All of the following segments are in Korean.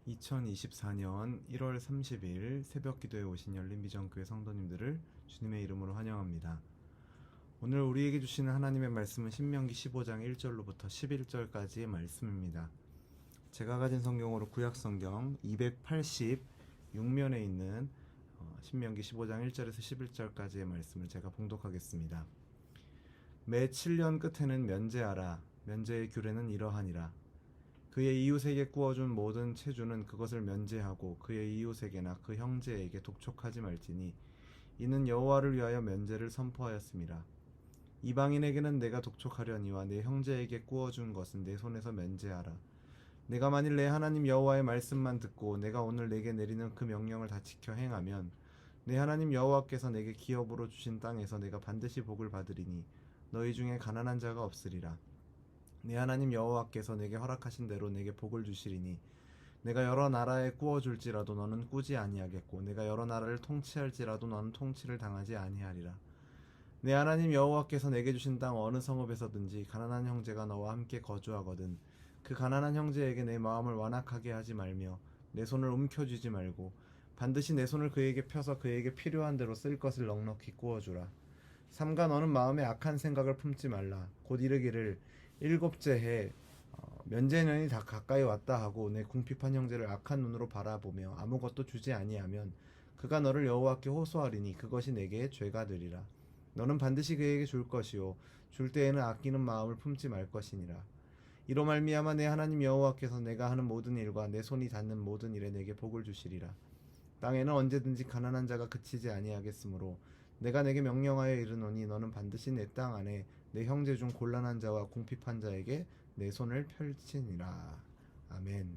2024년 1월 30일 새벽 기도에 오신 열린비전교회 성도님들을 주님의 이름으로 환영합니다. 오늘 우리에게 주시는 하나님의 말씀은 신명기 15장 1절로부터 11절까지의 말씀입니다. 제가 가진 성경으로 구약성경 286면에 있는 신명기 15장 1절에서 11절까지의 말씀을 제가 봉독하겠습니다. 매 7년 끝에는 면제하라. 면제의 규례는 이러하니라. 그의 이웃에게 구워준 모든 체주는 그것을 면제하고 그의 이웃에게나 그 형제에게 독촉하지 말지니 이는 여호와를 위하여 면제를 선포하였음이라. 이방인에게는 내가 독촉하려니와 내 형제에게 구워준 것은 내 손에서 면제하라. 내가 만일 내 하나님 여호와의 말씀만 듣고 내가 오늘 내게 내리는 그 명령을 다 지켜 행하면 내 하나님 여호와께서 내게 기업으로 주신 땅에서 내가 반드시 복을 받으리니 너희 중에 가난한 자가 없으리라. 내 하나님 여호와께서 내게 허락하신 대로 내게 복을 주시리니 내가 여러 나라에 구워줄지라도 너는 꾸지 아니하겠고 내가 여러 나라를 통치할지라도 너는 통치를 당하지 아니하리라. 내 하나님 여호와께서 내게 주신 땅 어느 성읍에서든지 가난한 형제가 너와 함께 거주하거든 그 가난한 형제에게 내 마음을 완악하게 하지 말며 내 손을 움켜쥐지 말고 반드시 내 손을 그에게 펴서 그에게 필요한 대로 쓸 것을 넉넉히 구워주라. 삼가 너는 마음에 악한 생각을 품지 말라. 곧 이르기를 일곱째 해 면제년이 다 가까이 왔다 하고 내 궁핍한 형제를 악한 눈으로 바라보며 아무것도 주지 아니하면 그가 너를 여호와께 호소하리니 그것이 내게 죄가 되리라. 너는 반드시 그에게 줄 것이요 줄 때에는 아끼는 마음을 품지 말 것이니라. 이로 말미암아 내 하나님 여호와께서 내가 하는 모든 일과 내 손이 닿는 모든 일에 내게 복을 주시리라. 땅에는 언제든지 가난한 자가 그치지 아니하겠으므로 내가 내게 명령하여 이르노니 너는 반드시 내 땅 안에 내 형제 중 곤란한 자와 궁핍한 자에게 내 손을 펼치니라. 아멘.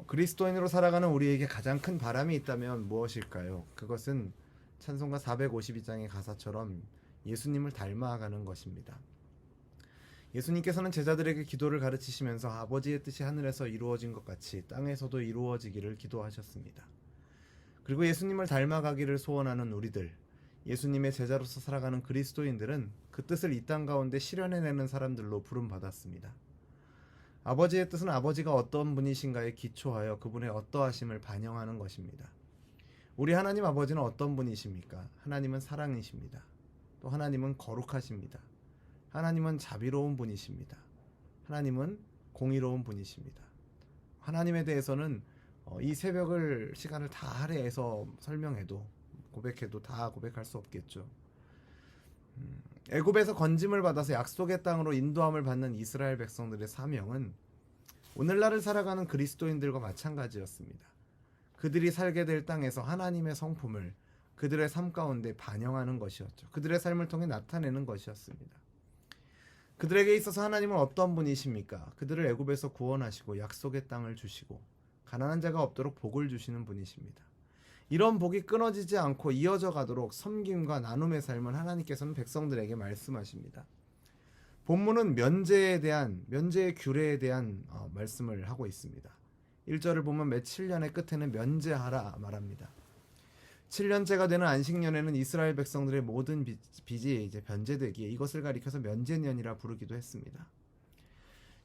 그리스도인으로 살아가는 우리에게 가장 큰 바람이 있다면 무엇일까요? 그것은 찬송가 452장의 가사처럼 예수님을 닮아가는 것입니다. 예수님께서는 제자들에게 기도를 가르치시면서 아버지의 뜻이 하늘에서 이루어진 것 같이 땅에서도 이루어지기를 기도하셨습니다. 그리고 예수님을 닮아가기를 소원하는 우리들, 예수님의 제자로서 살아가는 그리스도인들은 그 뜻을 이 땅 가운데 실현해내는 사람들로 부름받았습니다. 아버지의 뜻은 아버지가 어떤 분이신가에 기초하여 그분의 어떠하심을 반영하는 것입니다. 우리 하나님 아버지는 어떤 분이십니까? 하나님은 사랑이십니다. 또 하나님은 거룩하십니다. 하나님은 자비로운 분이십니다. 하나님은 공의로운 분이십니다. 하나님에 대해서는 이 새벽을 시간을 다 할애해서 설명해도 고백해도 다 고백할 수 없겠죠. 애굽에서 건짐을 받아서 약속의 땅으로 인도함을 받는 이스라엘 백성들의 사명은 오늘날을 살아가는 그리스도인들과 마찬가지였습니다. 그들이 살게 될 땅에서 하나님의 성품을 그들의 삶 가운데 반영하는 것이었죠. 그들의 삶을 통해 나타내는 것이었습니다. 그들에게 있어서 하나님은 어떤 분이십니까? 그들을 애굽에서 구원하시고 약속의 땅을 주시고 가난한 자가 없도록 복을 주시는 분이십니다. 이런 복이 끊어지지 않고 이어져 가도록 섬김과 나눔의 삶을 하나님께서는 백성들에게 말씀하십니다. 본문은 면제의 규례에 대한 말씀을 하고 있습니다. 1절을 보면 매 7년의 끝에는 면제하라 말합니다. 7년째가 되는 안식년에는 이스라엘 백성들의 모든 빚이 이제 변제되기에 이것을 가리켜서 면제년이라 부르기도 했습니다.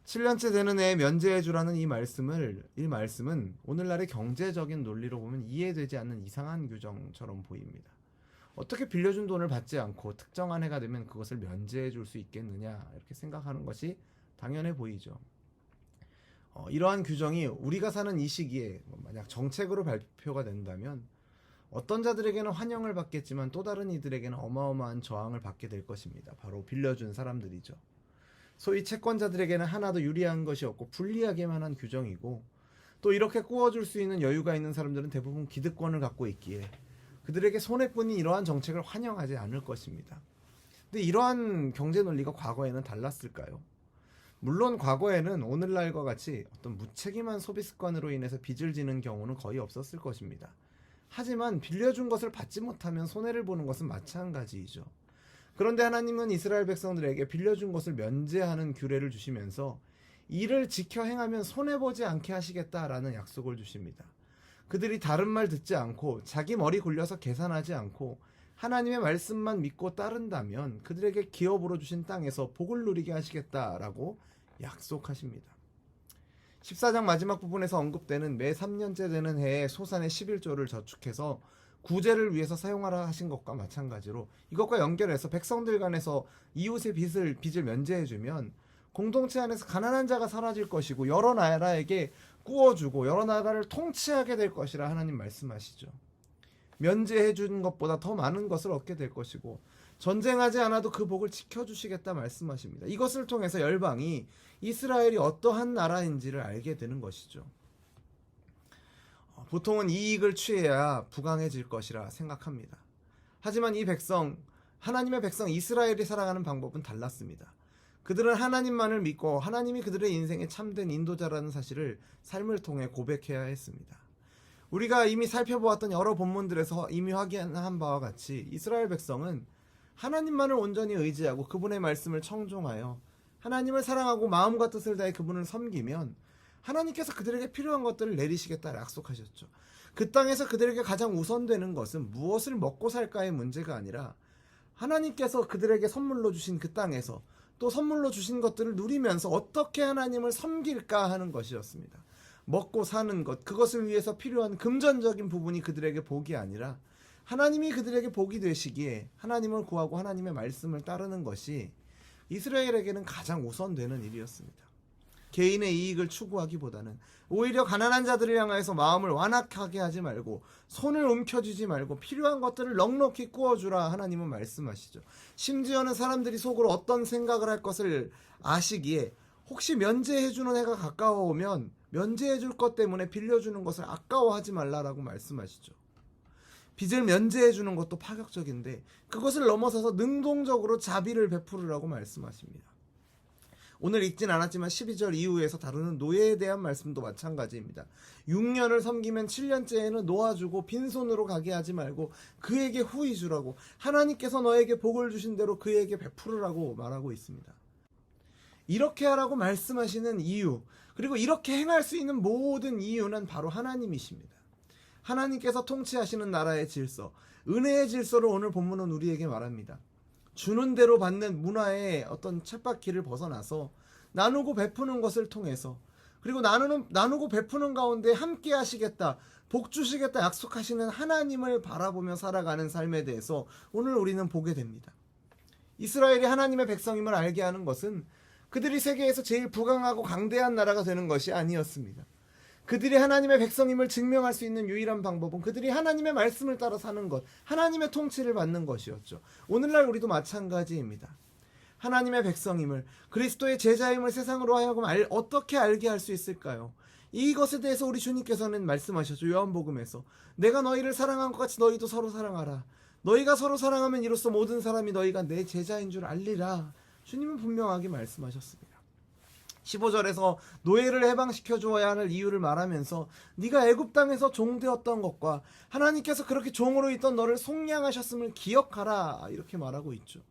7년째 되는 해에 면제해주라는 이 말씀은 오늘날의 경제적인 논리로 보면 이해되지 않는 이상한 규정처럼 보입니다. 어떻게 빌려준 돈을 받지 않고 특정한 해가 되면 그것을 면제해줄 수 있겠느냐 이렇게 생각하는 것이 당연해 보이죠. 이러한 규정이 우리가 사는 이 시기에 만약 정책으로 발표가 된다면 어떤 자들에게는 환영을 받겠지만 또 다른 이들에게는 어마어마한 저항을 받게 될 것입니다. 바로 빌려준 사람들이죠. 소위 채권자들에게는 하나도 유리한 것이 없고 불리하게만 한 규정이고 또 이렇게 꾸어줄 수 있는 여유가 있는 사람들은 대부분 기득권을 갖고 있기에 그들에게 손해뿐인 이러한 정책을 환영하지 않을 것입니다. 근데 이러한 경제 논리가 과거에는 달랐을까요? 물론 과거에는 오늘날과 같이 어떤 무책임한 소비 습관으로 인해서 빚을 지는 경우는 거의 없었을 것입니다. 하지만 빌려준 것을 받지 못하면 손해를 보는 것은 마찬가지이죠. 그런데 하나님은 이스라엘 백성들에게 빌려준 것을 면제하는 규례를 주시면서 이를 지켜 행하면 손해보지 않게 하시겠다라는 약속을 주십니다. 그들이 다른 말 듣지 않고 자기 머리 굴려서 계산하지 않고 하나님의 말씀만 믿고 따른다면 그들에게 기업으로 주신 땅에서 복을 누리게 하시겠다라고 약속하십니다. 14장 마지막 부분에서 언급되는 매 3년째 되는 해에 소산의 11조를 저축해서 구제를 위해서 사용하라 하신 것과 마찬가지로 이것과 연결해서 백성들 간에서 이웃의 빚을 면제해주면 공동체 안에서 가난한 자가 사라질 것이고 여러 나라에게 꾸어주고 여러 나라를 통치하게 될 것이라 하나님 말씀하시죠. 면제해준 것보다 더 많은 것을 얻게 될 것이고 전쟁하지 않아도 그 복을 지켜주시겠다 말씀하십니다. 이것을 통해서 열방이 이스라엘이 어떠한 나라인지를 알게 되는 것이죠. 보통은 이익을 취해야 부강해질 것이라 생각합니다. 하지만 이 백성, 하나님의 백성 이스라엘이 살아가는 방법은 달랐습니다. 그들은 하나님만을 믿고 하나님이 그들의 인생의 참된 인도자라는 사실을 삶을 통해 고백해야 했습니다. 우리가 이미 살펴보았던 여러 본문들에서 이미 확인한 바와 같이 이스라엘 백성은 하나님만을 온전히 의지하고 그분의 말씀을 청종하여 하나님을 사랑하고 마음과 뜻을 다해 그분을 섬기면 하나님께서 그들에게 필요한 것들을 내리시겠다 약속하셨죠. 그 땅에서 그들에게 가장 우선되는 것은 무엇을 먹고 살까의 문제가 아니라 하나님께서 그들에게 선물로 주신 그 땅에서 또 선물로 주신 것들을 누리면서 어떻게 하나님을 섬길까 하는 것이었습니다. 먹고 사는 것, 그것을 위해서 필요한 금전적인 부분이 그들에게 복이 아니라 하나님이 그들에게 복이 되시기에 하나님을 구하고 하나님의 말씀을 따르는 것이 이스라엘에게는 가장 우선되는 일이었습니다. 개인의 이익을 추구하기보다는 오히려 가난한 자들을 향해서 마음을 완악하게 하지 말고 손을 움켜쥐지 말고 필요한 것들을 넉넉히 꾸어주라 하나님은 말씀하시죠. 심지어는 사람들이 속으로 어떤 생각을 할 것을 아시기에 혹시 면제해주는 해가 가까워오면 면제해줄 것 때문에 빌려주는 것을 아까워하지 말라라고 말씀하시죠. 빚을 면제해주는 것도 파격적인데 그것을 넘어서서 능동적으로 자비를 베푸르라고 말씀하십니다. 오늘 읽진 않았지만 12절 이후에서 다루는 노예에 대한 말씀도 마찬가지입니다. 6년을 섬기면 7년째에는 놓아주고 빈손으로 가게 하지 말고 그에게 후히 주라고 하나님께서 너에게 복을 주신 대로 그에게 베푸르라고 말하고 있습니다. 이렇게 하라고 말씀하시는 이유, 그리고 이렇게 행할 수 있는 모든 이유는 바로 하나님이십니다. 하나님께서 통치하시는 나라의 질서, 은혜의 질서를 오늘 본문은 우리에게 말합니다. 주는 대로 받는 문화의 어떤 쳇바퀴를 벗어나서 나누고 베푸는 것을 통해서, 그리고 나누고 베푸는 가운데 함께 하시겠다, 복 주시겠다 약속하시는 하나님을 바라보며 살아가는 삶에 대해서 오늘 우리는 보게 됩니다. 이스라엘이 하나님의 백성임을 알게 하는 것은 그들이 세계에서 제일 부강하고 강대한 나라가 되는 것이 아니었습니다. 그들이 하나님의 백성임을 증명할 수 있는 유일한 방법은 그들이 하나님의 말씀을 따라 사는 것, 하나님의 통치를 받는 것이었죠. 오늘날 우리도 마찬가지입니다. 하나님의 백성임을, 그리스도의 제자임을 세상으로 하여금 어떻게 알게 할 수 있을까요? 이것에 대해서 우리 주님께서는 말씀하셨죠. 요한복음에서 내가 너희를 사랑한 것 같이 너희도 서로 사랑하라. 너희가 서로 사랑하면 이로써 모든 사람이 너희가 내 제자인 줄 알리라. 주님은 분명하게 말씀하셨습니다. 15절에서 노예를 해방시켜 주어야 할 이유를 말하면서 네가 애굽 땅에서 종되었던 것과 하나님께서 그렇게 종으로 있던 너를 속량하셨음을 기억하라 이렇게 말하고 있죠.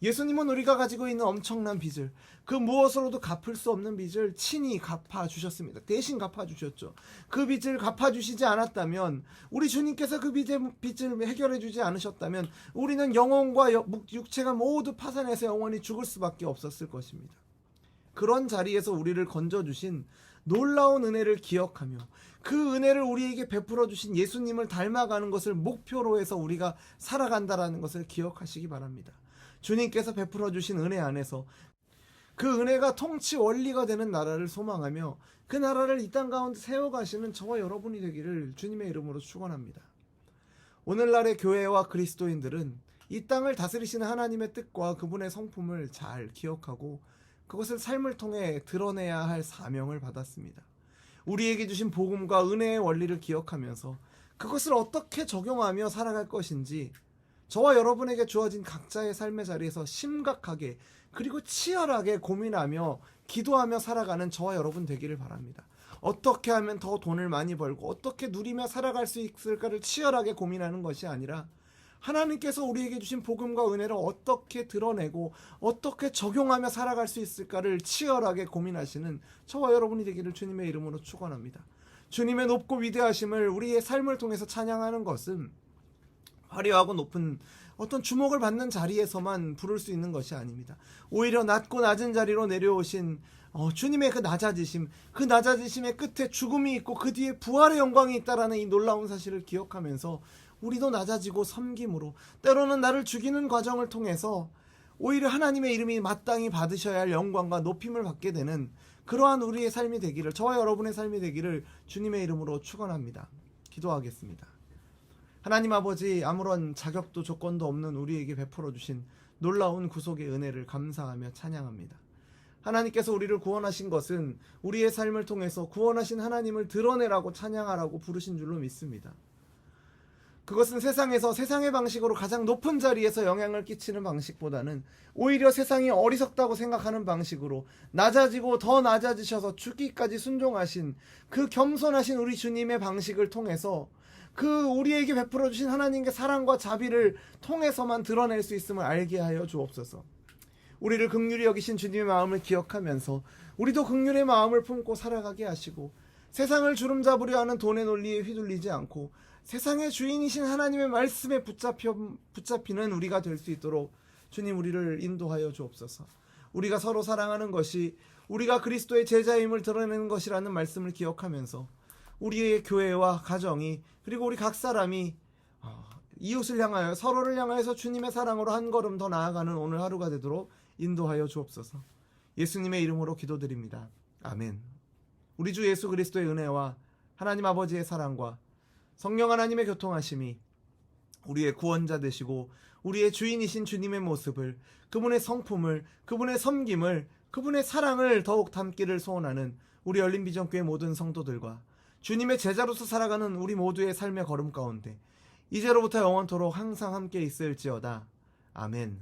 예수님은 우리가 가지고 있는 엄청난 빚을, 그 무엇으로도 갚을 수 없는 빚을 친히 갚아주셨습니다. 대신 갚아주셨죠. 그 빚을 갚아주시지 않았다면, 우리 주님께서 그 빚을 해결해주지 않으셨다면 우리는 영혼과 육체가 모두 파산해서 영원히 죽을 수밖에 없었을 것입니다. 그런 자리에서 우리를 건져주신 놀라운 은혜를 기억하며 그 은혜를 우리에게 베풀어 주신 예수님을 닮아가는 것을 목표로 해서 우리가 살아간다라는 것을 기억하시기 바랍니다. 주님께서 베풀어 주신 은혜 안에서 그 은혜가 통치 원리가 되는 나라를 소망하며 그 나라를 이 땅 가운데 세워가시는 저와 여러분이 되기를 주님의 이름으로 축원합니다. 오늘날의 교회와 그리스도인들은 이 땅을 다스리시는 하나님의 뜻과 그분의 성품을 잘 기억하고 그것을 삶을 통해 드러내야 할 사명을 받았습니다. 우리에게 주신 복음과 은혜의 원리를 기억하면서 그것을 어떻게 적용하며 살아갈 것인지 저와 여러분에게 주어진 각자의 삶의 자리에서 심각하게 그리고 치열하게 고민하며 기도하며 살아가는 저와 여러분 되기를 바랍니다. 어떻게 하면 더 돈을 많이 벌고 어떻게 누리며 살아갈 수 있을까를 치열하게 고민하는 것이 아니라 하나님께서 우리에게 주신 복음과 은혜를 어떻게 드러내고 어떻게 적용하며 살아갈 수 있을까를 치열하게 고민하시는 저와 여러분이 되기를 주님의 이름으로 축원합니다. 주님의 높고 위대하심을 우리의 삶을 통해서 찬양하는 것은 화려하고 높은 어떤 주목을 받는 자리에서만 부를 수 있는 것이 아닙니다. 오히려 낮고 낮은 자리로 내려오신 주님의 그 낮아지심의 끝에 죽음이 있고 그 뒤에 부활의 영광이 있다라는 이 놀라운 사실을 기억하면서 우리도 낮아지고 섬김으로, 때로는 나를 죽이는 과정을 통해서 오히려 하나님의 이름이 마땅히 받으셔야 할 영광과 높임을 받게 되는 그러한 우리의 삶이 되기를, 저와 여러분의 삶이 되기를 주님의 이름으로 축원합니다. 기도하겠습니다. 하나님 아버지, 아무런 자격도 조건도 없는 우리에게 베풀어 주신 놀라운 구속의 은혜를 감사하며 찬양합니다. 하나님께서 우리를 구원하신 것은 우리의 삶을 통해서 구원하신 하나님을 드러내라고, 찬양하라고 부르신 줄로 믿습니다. 그것은 세상에서 세상의 방식으로 가장 높은 자리에서 영향을 끼치는 방식보다는 오히려 세상이 어리석다고 생각하는 방식으로 낮아지고 더 낮아지셔서 죽기까지 순종하신 그 겸손하신 우리 주님의 방식을 통해서 그 우리에게 베풀어 주신 하나님의 사랑과 자비를 통해서만 드러낼 수 있음을 알게 하여 주옵소서. 우리를 긍휼히 여기신 주님의 마음을 기억하면서 우리도 긍휼의 마음을 품고 살아가게 하시고, 세상을 주름잡으려 하는 돈의 논리에 휘둘리지 않고 세상의 주인이신 하나님의 말씀에 붙잡히는 우리가 될 수 있도록 주님 우리를 인도하여 주옵소서. 우리가 서로 사랑하는 것이 우리가 그리스도의 제자임을 드러내는 것이라는 말씀을 기억하면서 우리의 교회와 가정이, 그리고 우리 각 사람이 이웃을 향하여, 서로를 향하여서 주님의 사랑으로 한 걸음 더 나아가는 오늘 하루가 되도록 인도하여 주옵소서. 예수님의 이름으로 기도드립니다. 아멘. 우리 주 예수 그리스도의 은혜와 하나님 아버지의 사랑과 성령 하나님의 교통하심이 우리의 구원자 되시고 우리의 주인이신 주님의 모습을, 그분의 성품을, 그분의 섬김을, 그분의 사랑을 더욱 담기를 소원하는 우리 열린비전교회 모든 성도들과 주님의 제자로서 살아가는 우리 모두의 삶의 걸음 가운데 이제로부터 영원토록 항상 함께 있을지어다. 아멘.